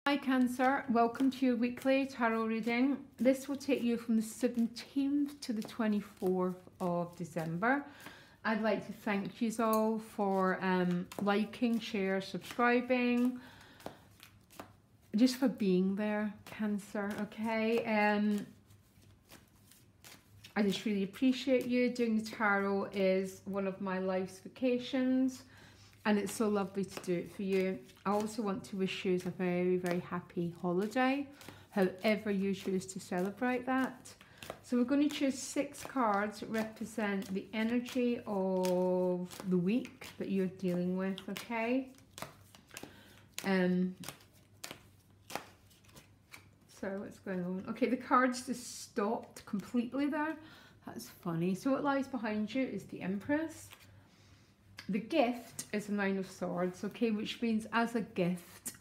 Hi Cancer, welcome to your weekly tarot reading. This will take you from the 17th to the 24th of December. I'd like to thank you all for liking, share, subscribing, just for being there, Cancer, okay? I just really appreciate you. Doing the tarot is one of my life's vocations, and it's so lovely to do it for you. I also want to wish you a very, very happy holiday, however you choose to celebrate that. So we're going to choose 6 cards that represent the energy of the week that you're dealing with, okay? So what's going on? Okay, the cards just stopped completely there. That's funny. So what lies behind you is the Empress. The gift is the 9 of Swords, okay, which means as a gift,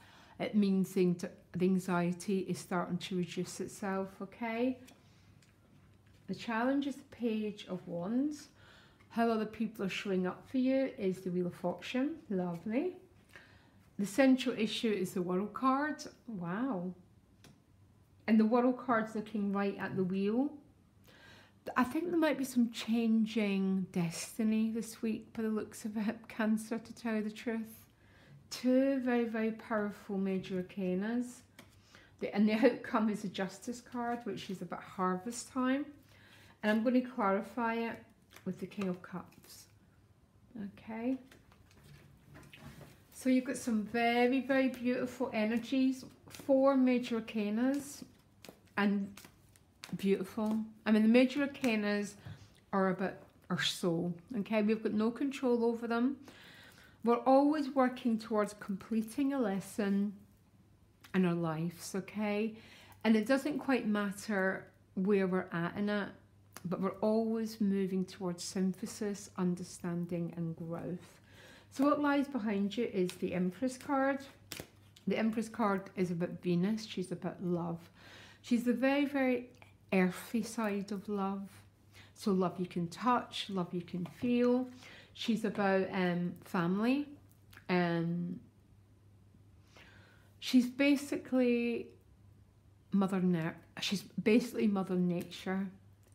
it means the anxiety is starting to reduce itself, okay? The challenge is the Page of Wands. How other people are showing up for you is the Wheel of Fortune. Lovely. The central issue is the World card. Wow. And the World card's looking right at the wheel. I think there might be some changing destiny this week by the looks of it, Cancer, to tell you the truth. 2 very, very powerful major arcanas. And the outcome is a Justice card, which is about harvest time. And I'm going to clarify it with the King of Cups. Okay. So you've got some very, very beautiful energies. 4 major arcanas. And beautiful. I mean, the major arcanas are about our soul, okay? We've got no control over them. We're always working towards completing a lesson in our lives, okay? And it doesn't quite matter where we're at in it, but we're always moving towards synthesis, understanding, and growth. So what lies behind you is the Empress card. The Empress card is about Venus. She's about love. She's the very, very earthy side of love. So love you can touch, love you can feel. She's about family. She's basically Mother Nature,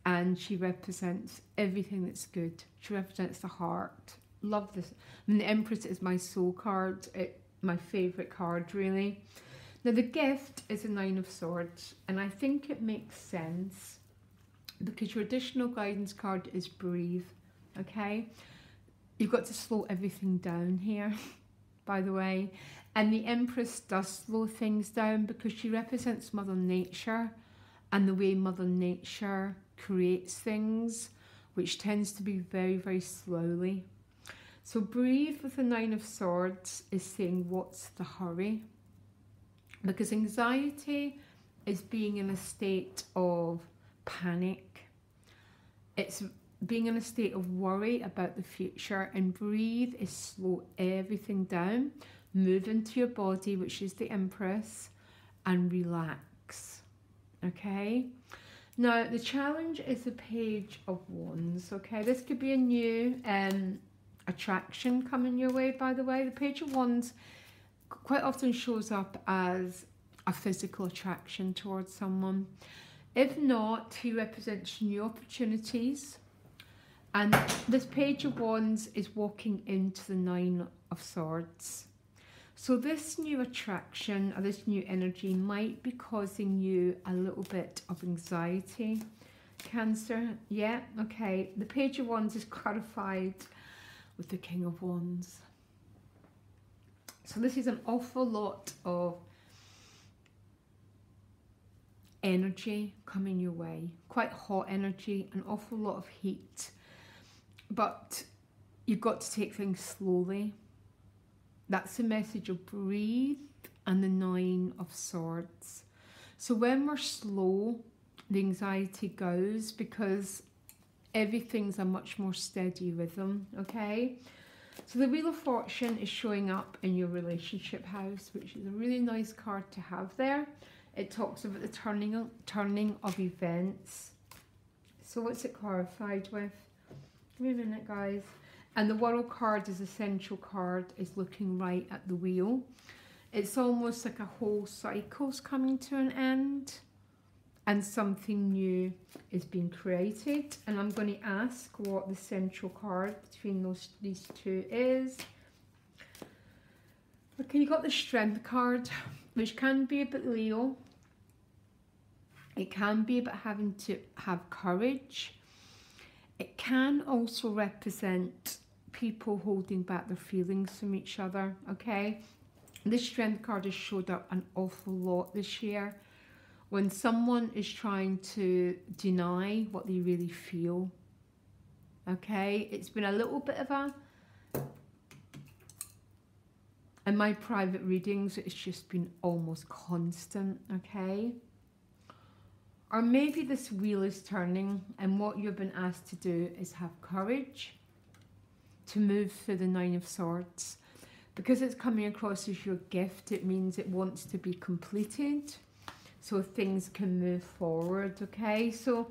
and she represents everything that's good. She represents the heart. Love this. I mean, the Empress is my soul card. My favourite card, really. Now the gift is a 9 of Swords, and I think it makes sense because your additional guidance card is breathe, okay? You've got to slow everything down here, by the way. And the Empress does slow things down because she represents Mother Nature and the way Mother Nature creates things, which tends to be very, very slowly. So breathe with the 9 of Swords is saying, what's the hurry? Because anxiety is being in a state of panic. It's being in a state of worry about the future. And breathe is slow everything down. Move into your body, which is the Empress, and relax. Okay? Now, the challenge is the Page of Wands. Okay? This could be a new attraction coming your way, by the way. The Page of Wands quite often shows up as a physical attraction towards someone. If not, he represents new opportunities. And this Page of Wands is walking into the 9 of Swords. So this new attraction or this new energy might be causing you a little bit of anxiety, Cancer. Yeah, okay. The Page of Wands is clarified with the King of Wands. So this is an awful lot of energy coming your way. Quite hot energy, an awful lot of heat. But you've got to take things slowly. That's the message of breathe and the 9 of Swords. So when we're slow, the anxiety goes because everything's a much more steady rhythm, okay? So the Wheel of Fortune is showing up in your relationship house, which is a really nice card to have there. It talks about the turning of events. So what's it clarified with? Give me a minute, guys. And the World card is a central card, is looking right at the wheel. It's almost like a whole cycle's coming to an end and something new is being created. And I'm going to ask what the central card between these two is. Okay, you got the Strength card, which can be a bit Leo. It can be about having to have courage. It can also represent people holding back their feelings from each other, okay? This Strength card has showed up an awful lot this year when someone is trying to deny what they really feel, okay? It's been a little bit of a... In my private readings, it's just been almost constant, okay? Or maybe this wheel is turning and what you've been asked to do is have courage to move through the Nine of Swords. Because it's coming across as your gift, it means it wants to be completed so things can move forward, okay? So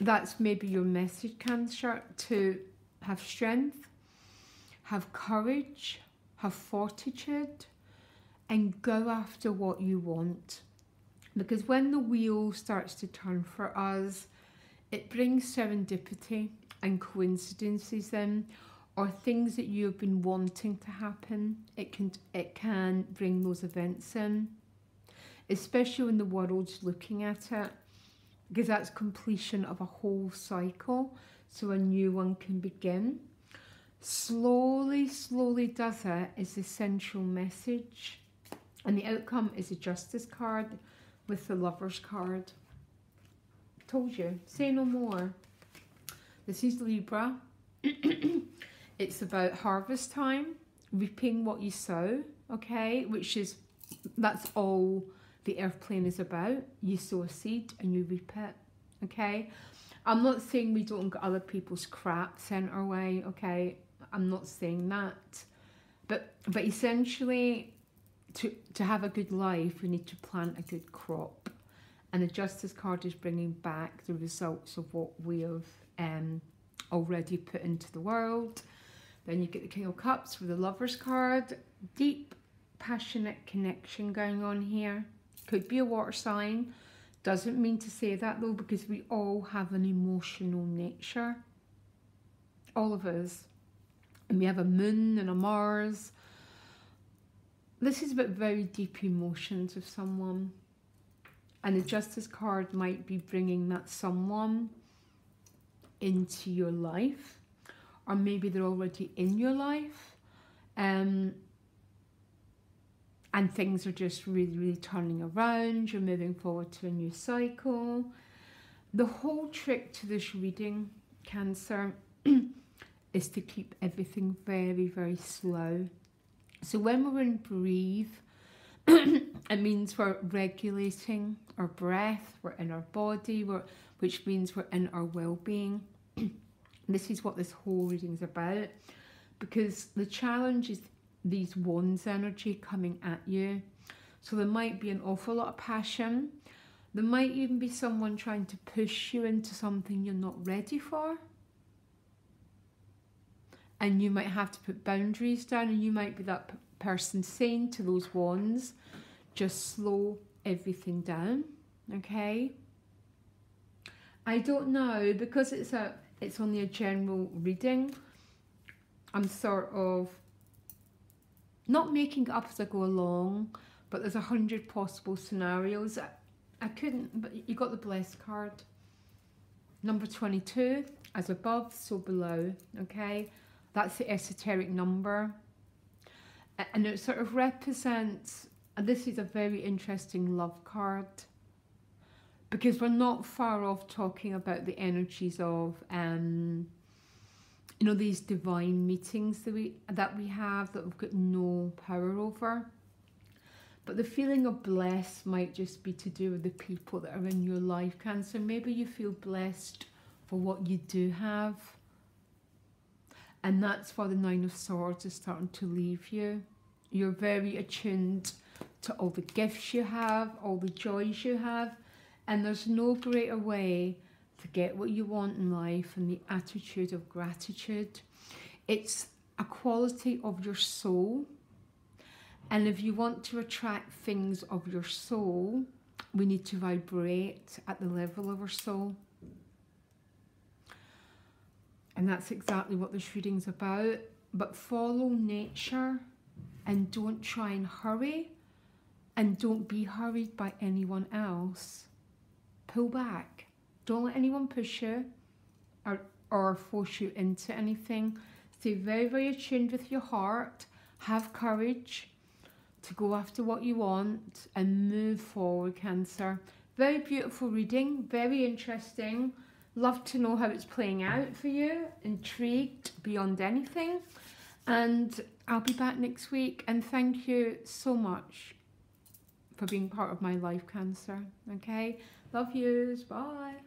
that's maybe your message, Cancer, to have strength, have courage, have fortitude, and go after what you want. Because when the wheel starts to turn for us, it brings serendipity and coincidences in, or things that you've been wanting to happen. It can bring those events in, especially when the world's looking at it, because that's completion of a whole cycle, so a new one can begin. Slowly, slowly does it is the central message, and the outcome is a Justice card with the Lovers card. Told you, say no more. This is Libra. It's about harvest time, reaping what you sow, okay? That's all the earth plane is about. You sow a seed and you reap it, okay? I'm not saying we don't get other people's crap sent our way, okay? I'm not saying that. But essentially, to have a good life, we need to plant a good crop. And the Justice card is bringing back the results of what we have already put into the world. Then you get the King of Cups with the Lovers card. Deep, passionate connection going on here. Could be a water sign. Doesn't mean to say that though, because we all have an emotional nature. All of us. And we have a moon and a Mars. This is about very deep emotions of someone. And the Justice card might be bringing that someone into your life. Or maybe they're already in your life. And things are just really, really turning around. You're moving forward to a new cycle. The whole trick to this reading, Cancer, is to keep everything very, very slow. So when we're in breathe, it means we're regulating our breath, we're in our body, which means we're in our well-being. This is what this whole reading is about, because the challenge is these wands energy coming at you. So there might be an awful lot of passion. There might even be someone trying to push you into something you're not ready for. And you might have to put boundaries down, and you might be that person saying to those wands, just slow everything down, okay? I don't know, because it's only a general reading. I'm sort of not making it up as I go along, but there's 100 possible scenarios. I couldn't, but you got the Blessed card. Number 22, as above, so below, okay? That's the esoteric number. And it sort of represents, and this is a very interesting love card, because we're not far off talking about the energies of, you know, these divine meetings that we have that we've got no power over. But the feeling of blessed might just be to do with the people that are in your life, Cancer. Maybe you feel blessed for what you do have. And that's why the Nine of Swords is starting to leave you. You're very attuned to all the gifts you have, all the joys you have. And there's no greater way to get what you want in life than the attitude of gratitude. It's a quality of your soul. And if you want to attract things of your soul, we need to vibrate at the level of our soul. And that's exactly what this reading's about. But follow nature and don't try and hurry, and don't be hurried by anyone else. Pull back. Don't let anyone push you or force you into anything. Stay very, very attuned with your heart. Have courage to go after what you want and move forward, Cancer. Very beautiful reading, very interesting. Love to know how it's playing out for you. Intrigued beyond anything. And I'll be back next week. And thank you so much for being part of my life, Cancer. Okay? Love yous. Bye.